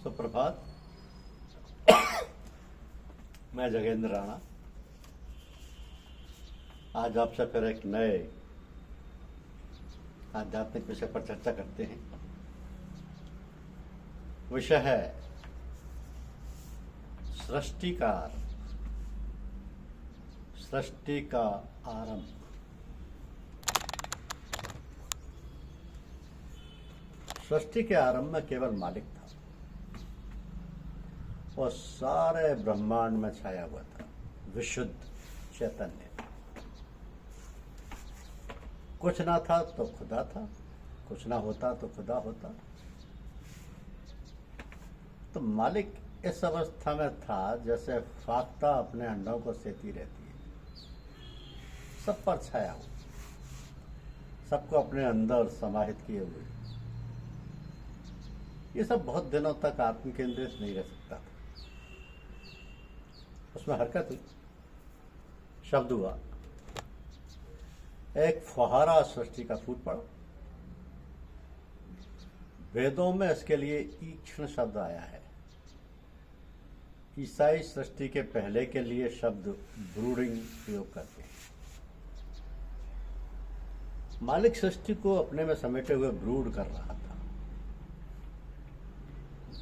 सुप्रभात। मैं जगेंद्र राणा आज आपसे फिर एक नए आध्यात्मिक विषय पर चर्चा करते हैं। विषय है सृष्टि का आरंभ। सृष्टि के आरंभ में केवल मालिक था और सारे ब्रह्मांड में छाया हुआ था विशुद्ध चैतन्य। कुछ ना था तो खुदा था, कुछ ना होता तो खुदा होता। तो मालिक इस अवस्था में था जैसे फाख्ता अपने अंडों को सेती रहती है, सब पर छाया हुआ, सबको अपने अंदर समाहित किए हुए। ये सब बहुत दिनों तक आत्म केंद्रित नहीं रह सकता था। उसमें हरकत हुई, शब्द हुआ, एक फुहारा सृष्टि का फूट पड़ा। वेदों में इसके लिए ईक्षण शब्द आया है। ईसाई सृष्टि के पहले के लिए शब्द ब्रूडिंग प्रयोग करते हैं। मालिक सृष्टि को अपने में समेटे हुए ब्रूड कर रहा था।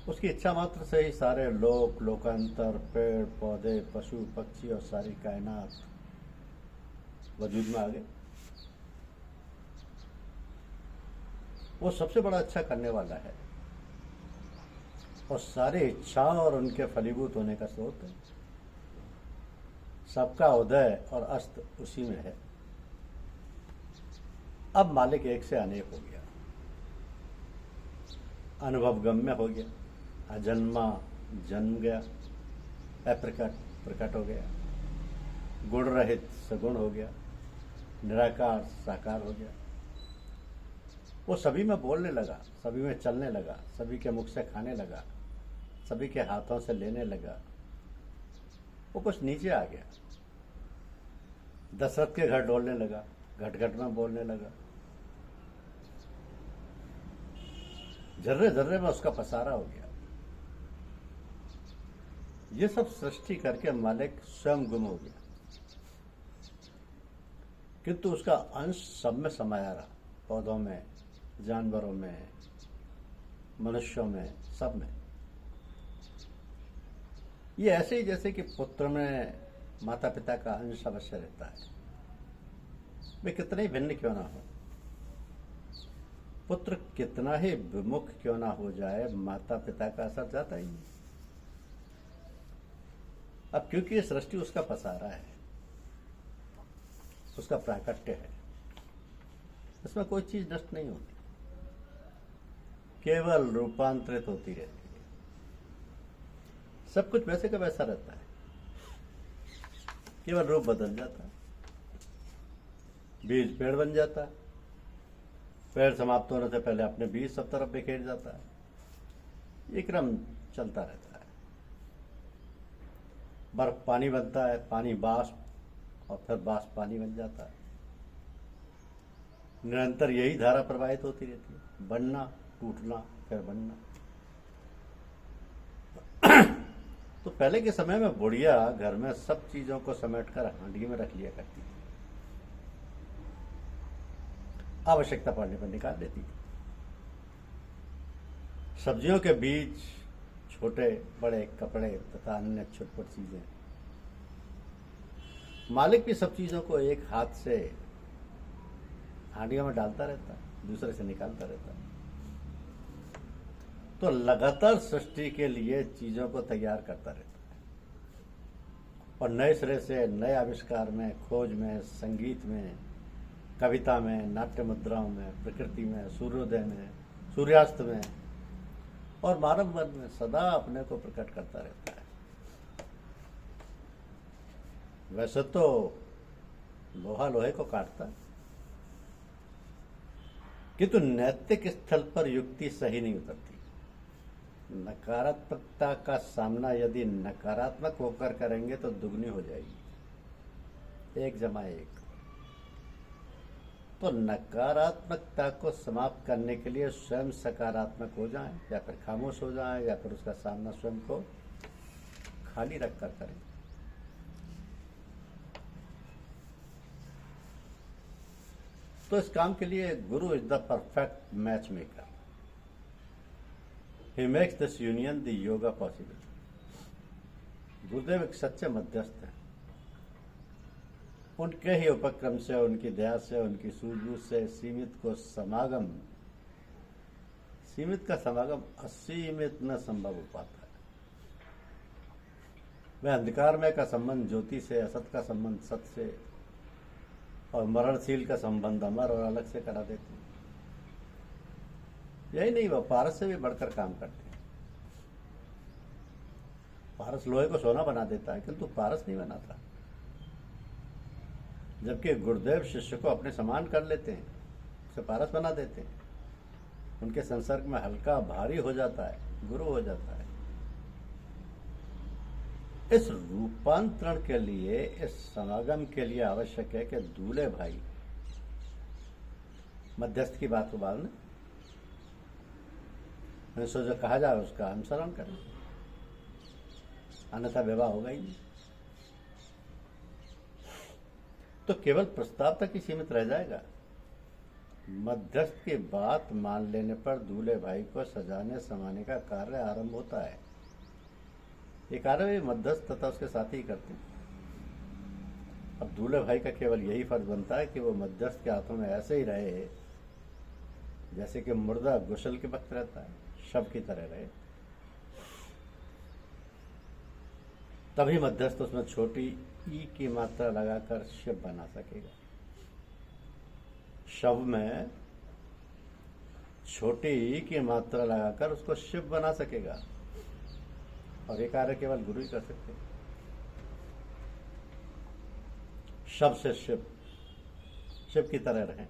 उसकी इच्छा मात्र से ही सारे लोक, लोकांतर, पेड़ पौधे, पशु पक्षी और सारी कायनात वजूद में आ गए। वो सबसे बड़ा अच्छा करने वाला है और सारी इच्छाओं और उनके फलीभूत होने का स्रोत है। सबका उदय और अस्त उसी में है। अब मालिक एक से अनेक हो गया, अनुभवगम्य हो गया, अजन्मा जन्म गया, अप्रकट प्रकट हो गया, गुण रहित सगुण हो गया, निराकार साकार हो गया। वो सभी में बोलने लगा, सभी में चलने लगा, सभी के मुख से खाने लगा, सभी के हाथों से लेने लगा। वो कुछ नीचे आ गया, दशरथ के घर डोलने लगा, घट घट में बोलने लगा, जर्रे जर्रे में उसका पसारा हो गया। ये सब सृष्टि करके मालिक स्वयं गुम हो गया, किंतु उसका अंश सब में समाया रहा, पौधों में, जानवरों में, मनुष्यों में, सब में। ये ऐसे ही जैसे कि पुत्र में माता पिता का अंश अवश्य रहता है, वे कितने ही भिन्न क्यों ना हो। पुत्र कितना ही विमुख क्यों ना हो जाए, माता पिता का असर जाता ही नहीं। अब क्योंकि ये सृष्टि उसका पसारा है, उसका प्राकट्य है, इसमें कोई चीज नष्ट नहीं होती, केवल रूपांतरित होती रहती है। सब कुछ वैसे का वैसा रहता है, केवल रूप बदल जाता है। बीज पेड़ बन जाता है, पेड़ समाप्त होने से पहले अपने बीज सब तरफ बिखेर जाता है। ये क्रम चलता रहता है। बर्फ पानी बनता है, पानी बाष्प, और फिर बाष्प पानी बन जाता है। निरंतर यही धारा प्रवाहित होती रहती है, बनना, टूटना, फिर बनना। तो पहले के समय में बुढ़िया घर में सब चीजों को समेटकर हांडी में रख लिया करती थी, आवश्यकता पड़ने पर निकाल लेती थी। सब्जियों के बीज, छोटे बड़े कपड़े तथा अन्य छुटपुट चीजें। मालिक भी सब चीजों को एक हाथ से हांडियों में डालता रहता, दूसरे से निकालता रहता। तो लगातार सृष्टि के लिए चीजों को तैयार करता रहता है और नए सिरे से नए आविष्कार में, खोज में, संगीत में, कविता में, नाट्य मुद्राओं में, प्रकृति में, सूर्योदय में, सूर्यास्त में और मानव मन में सदा अपने को प्रकट करता रहता है। वैसे तो लोहा लोहे को काटता, किंतु नैतिक स्थल पर युक्ति सही नहीं उतरती। नकारात्मकता का सामना यदि नकारात्मक होकर करेंगे तो दुगनी हो जाएगी, 1 + 1। तो नकारात्मकता को समाप्त करने के लिए स्वयं सकारात्मक हो जाएं, या फिर खामोश हो जाएं, या फिर उसका सामना स्वयं को खाली रखकर करें। तो इस काम के लिए गुरु is the perfect match maker. He makes this union the yoga possible. गुरुदेव एक सच्चे मध्यस्थ हैं। उनके ही उपक्रम से, उनकी दया से, उनकी सूझबूझ से सीमित का समागम असीमित में संभव हो पाता है। वह अंधकारमय का संबंध ज्योति से, असत का संबंध सत से, और मरणशील का संबंध अमर और अलग से करा देते हैं। यही नहीं, वह पारस से भी बढ़कर काम करते हैं। पारस लोहे को सोना बना देता है, किंतु पारस नहीं बनाता। जबकि गुरुदेव शिष्य को अपने समान कर लेते हैं, उसे पारस बना देते हैं। उनके संसर्ग में हल्का भारी हो जाता है, गुरु हो जाता है। इस रूपांतरण के लिए, इस समागम के लिए आवश्यक है कि दूल्हे भाई मध्यस्थ की बात को बांधने, सो जो कहा जाए उसका अनुसरण करें, अन्यथा विवाह होगा ही नहीं। तो केवल प्रस्ताव तक ही सीमित रह जाएगा। मध्यस्थ की बात मान लेने पर दूल्हे भाई को सजाने समाने का कार्य आरंभ होता है। ये कार्य भी मध्यस्थ तथा उसके साथी ही करते हैं। अब दूल्हे भाई का केवल यही फर्ज बनता है कि वो मध्यस्थ के हाथों में ऐसे ही रहे जैसे कि मुर्दा गुसल के वक्त रहता है, शव की तरह रहे। तभी मध्यस्थ उसमें छोटी ई की मात्रा लगाकर शिव बना सकेगा। शव में छोटी ई की मात्रा लगाकर उसको शिव बना सकेगा, और ये कार्य केवल गुरु ही कर सकते हैं। शव से शिव, शिव की तरह रहें।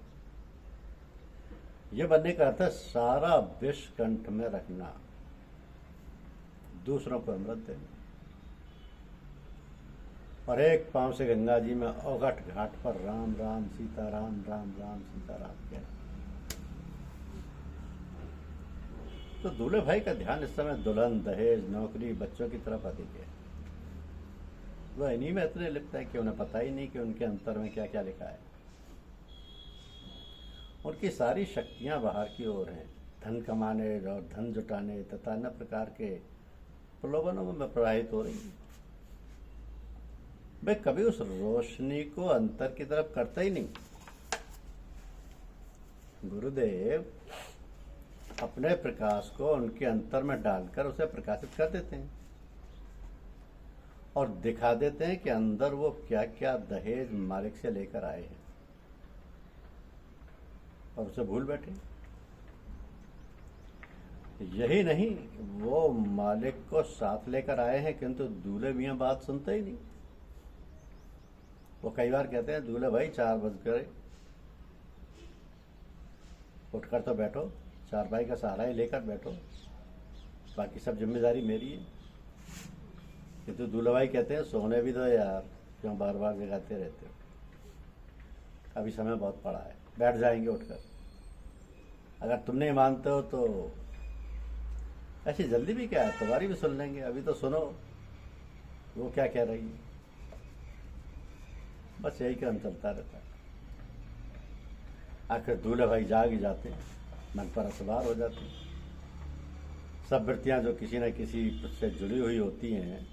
यह बनने का अर्थ है सारा विष कंठ में रखना, दूसरों को अमृत देना। और एक पांव से गंगा जी में अवघट घाट पर राम राम सीताराम, राम राम सीताराम कहना। तो दूल्हे भाई का ध्यान इस समय दुल्हन, दहेज, नौकरी, बच्चों की तरफ अधिक है। वह इन्हीं में इतने लिप्त है कि उन्हें पता ही नहीं कि उनके अंतर में क्या क्या लिखा है। उनकी सारी शक्तियां बाहर की ओर हैं, धन कमाने और धन जुटाने तथा अन्य प्रकार के प्रलोभनों में प्रवाहित हो रही है। वे कभी उस रोशनी को अंतर की तरफ करते ही नहीं। गुरुदेव अपने प्रकाश को उनके अंतर में डालकर उसे प्रकाशित कर देते हैं और दिखा देते हैं कि अंदर वो क्या क्या दहेज मालिक से लेकर आए हैं, और उसे भूल बैठे। यही नहीं, वो मालिक को साथ लेकर आए हैं, किंतु दूल्हे मियां बात सुनते ही नहीं। वो कई बार कहते हैं, दूल्हे भाई 4 बज गए, उठकर तो बैठो, चारपाई का सहारा ही लेकर बैठो, बाकी सब जिम्मेदारी मेरी है। किंतु दूल्हे भाई कहते हैं, सोने भी दो यार, क्यों बार बार जगाते रहते हो, अभी समय बहुत पड़ा है, बैठ जाएंगे उठकर। अगर तुम नहीं मानते हो तो ऐसी जल्दी भी क्या है, तुम्हारी भी सुन लेंगे, अभी तो सुनो वो क्या कह रही है। बस यही क्रम चलता रहता है। आखिर दूल्हे भाई जाग ही जाते हैं, मन पर असवार हो जाते हैं। सब वृत्तियां जो किसी न किसी से जुड़ी हुई होती हैं,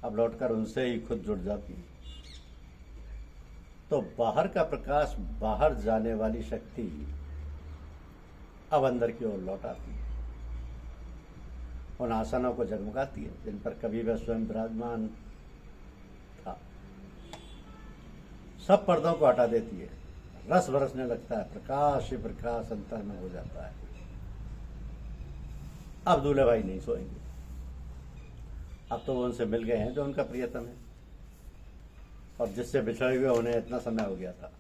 अब लौटकर उनसे ही खुद जुड़ जाती हैं। तो बाहर का प्रकाश, बाहर जाने वाली शक्ति अब अंदर की ओर लौट आती है, उन आसनों को जगमगाती है जिन पर कभी वह स्वयं विराजमान था। सब पर्दों को हटा देती है, रस बरसने लगता है, प्रकाश ही प्रकाश अंतर में हो जाता है। अब दूल्हे भाई नहीं सोएंगे, अब तो वो उनसे मिल गए हैं जो उनका प्रियतम है, और जिससे बिछड़े हुए उन्हें इतना समय हो गया था।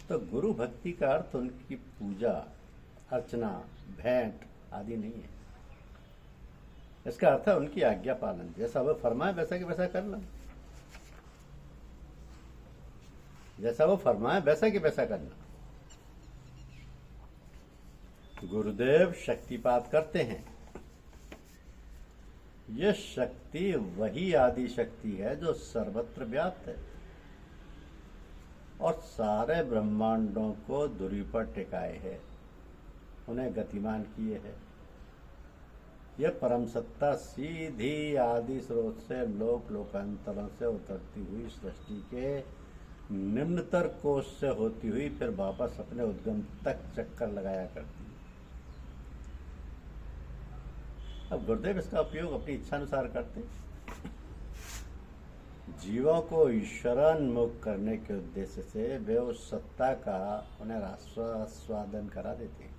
तो गुरु भक्ति का अर्थ उनकी पूजा, अर्चना, भेंट आदि नहीं है। इसका अर्थ है उनकी आज्ञा पालन, जैसा वह फरमाए वैसा कि वैसा करना। जैसा वो फरमाए वैसा कि वैसा करना। गुरुदेव शक्तिपात करते हैं। ये शक्ति वही आदि शक्ति है जो सर्वत्र व्याप्त है और सारे ब्रह्मांडों को धुरी पर टिकाए है, उन्हें गतिमान किए है। यह परम सत्ता सीधी आदि स्रोत से लोक लोकांतरों से उतरती हुई सृष्टि के निम्नतर कोश से होती हुई फिर वापस अपने उद्गम तक चक्कर लगाया करती है। अब गुरुदेव इसका उपयोग अपनी इच्छानुसार करते, जीवों को ईश्वरान्मुख करने के उद्देश्य से वे उस सत्ता का उन्हें आस्वादन करा देते हैं।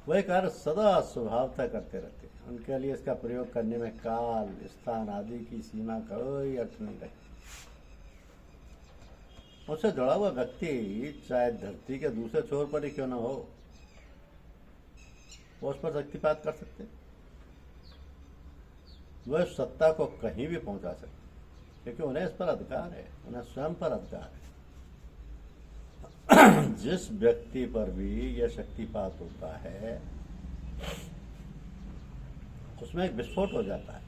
वह कार्य सदा स्वभावतः करते रहते हैं। उनके लिए इसका प्रयोग करने में काल स्थान आदि की सीमा का कोई अर्थ नहीं रखती। उससे जुड़ा हुआ व्यक्ति चाहे धरती के दूसरे छोर पर ही क्यों न हो, वो उस पर शक्तिपात कर सकते, वह सत्ता को कहीं भी पहुंचा सकते, क्योंकि उन्हें इस पर अधिकार है, उन्हें स्वयं पर अधिकार है। जिस व्यक्ति पर भी यह शक्तिपात होता है उसमें एक विस्फोट हो जाता है।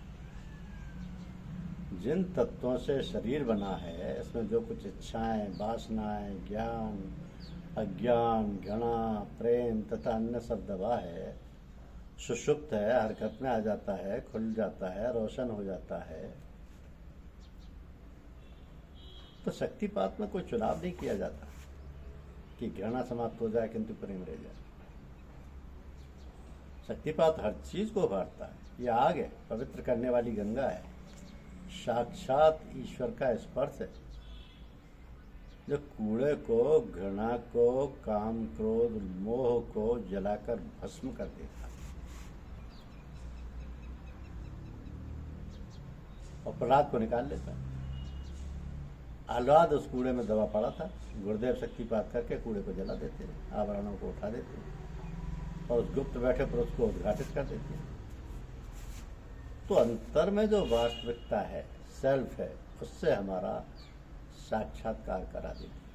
जिन तत्वों से शरीर बना है, इसमें जो कुछ इच्छाएं, वासनाएं, ज्ञान, अज्ञान, घृणा, प्रेम तथा अन्य सब दबा है, सुषुप्त है, हरकत में आ जाता है, खुल जाता है, रोशन हो जाता है। तो शक्तिपात में कोई चुनाव नहीं किया जाता कि घृणा समाप्त हो जाए किंतु प्रेम रह जाए। शक्तिपात हर चीज को उभारता है। यह आग है, पवित्र करने वाली गंगा है, साक्षात ईश्वर का स्पर्श है, जो कूड़े को, घृणा को, काम, क्रोध, मोह को जलाकर भस्म कर देता है। अपराध को निकाल लेता है। आह्लाद उस कूड़े में दबा पड़ा था, गुरुदेव शक्तिपात करके कूड़े को जला देते हैं, आवरणों को उठा देते हैं और उस गुप्त बैठे पुरुष को उद्घाटित कर देते हैं। तो अंतर में जो वास्तविकता है, सेल्फ है, उससे हमारा साक्षात्कार करा देते हैं।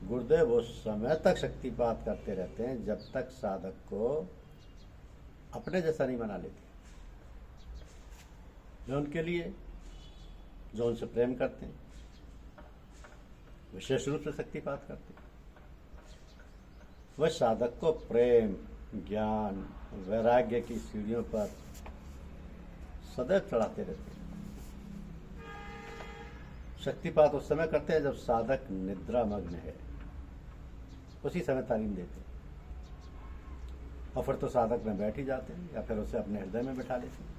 गुरुदेव उस समय तक शक्तिपात करते रहते हैं जब तक साधक को अपने जैसा नहीं बना लेते। जो उनके लिए, जो उनसे प्रेम करते हैं, विशेष रूप से शक्तिपात करते हैं, वह साधक को प्रेम, ज्ञान, वैराग्य की सीढ़ियों पर सदैव चढ़ाते रहते हैं। शक्तिपात उस समय करते हैं जब साधक निद्रा मग्न है, उसी समय तालीम देते हैं, और फिर तो साधक में बैठ ही जाते हैं या फिर उसे अपने हृदय में बिठा लेते हैं।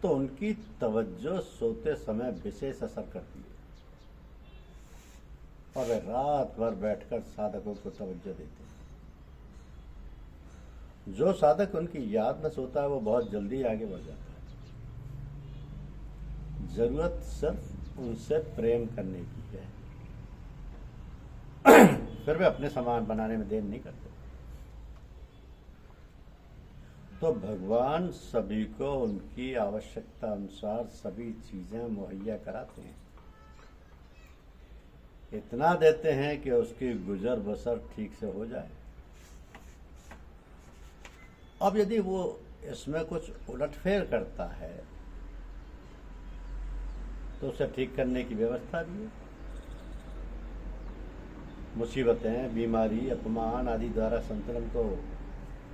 तो उनकी तवज्जो सोते समय विशेष असर करती है और वे रात भर बैठकर साधकों को तवज्जो देते हैं। जो साधक उनकी याद में सोता है वो बहुत जल्दी आगे बढ़ जाता है। जरूरत सिर्फ उनसे प्रेम करने की है, फिर वे अपने समान बनाने में देर नहीं करते। तो भगवान सभी को उनकी आवश्यकता अनुसार सभी चीजें मुहैया कराते हैं। इतना देते हैं कि उसकी गुजर बसर ठीक से हो जाए। अब यदि वो इसमें कुछ उलटफेर करता है तो उसे ठीक करने की व्यवस्था भी है। मुसीबतें, बीमारी, अपमान आदि द्वारा संतुलन को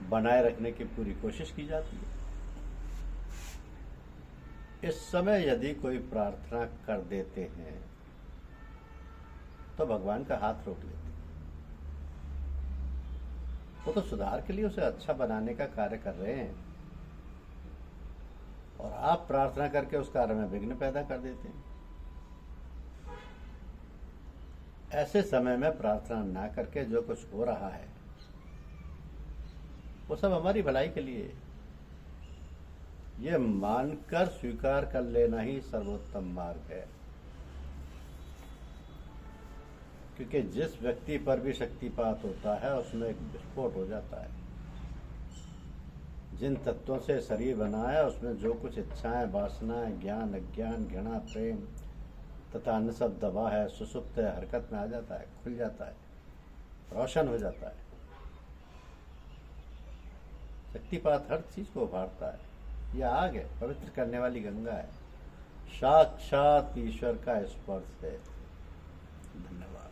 बनाए रखने की पूरी कोशिश की जाती है। इस समय यदि कोई प्रार्थना कर देते हैं तो भगवान का हाथ रोक लेते हैं। वो तो सुधार के लिए उसे अच्छा बनाने का कार्य कर रहे हैं और आप प्रार्थना करके उस कार्य में विघ्न पैदा कर देते हैं। ऐसे समय में प्रार्थना ना करके जो कुछ हो रहा है वो सब हमारी भलाई के लिए, ये मानकर स्वीकार कर लेना ही सर्वोत्तम मार्ग है। क्योंकि जिस व्यक्ति पर भी शक्तिपात होता है उसमें एक विस्फोट हो जाता है। जिन तत्वों से शरीर बना है उसमें जो कुछ इच्छाएं, वासनाएं, ज्ञान, अज्ञान, घृणा, प्रेम तथा अन्य सब दबा है, सुसुप्त है, हरकत में आ जाता है, खुल जाता है, रोशन हो जाता है। शक्तिपात हर चीज को उभारता है। यह आग है, पवित्र करने वाली गंगा है, साक्षात ईश्वर का स्पर्श है। धन्यवाद।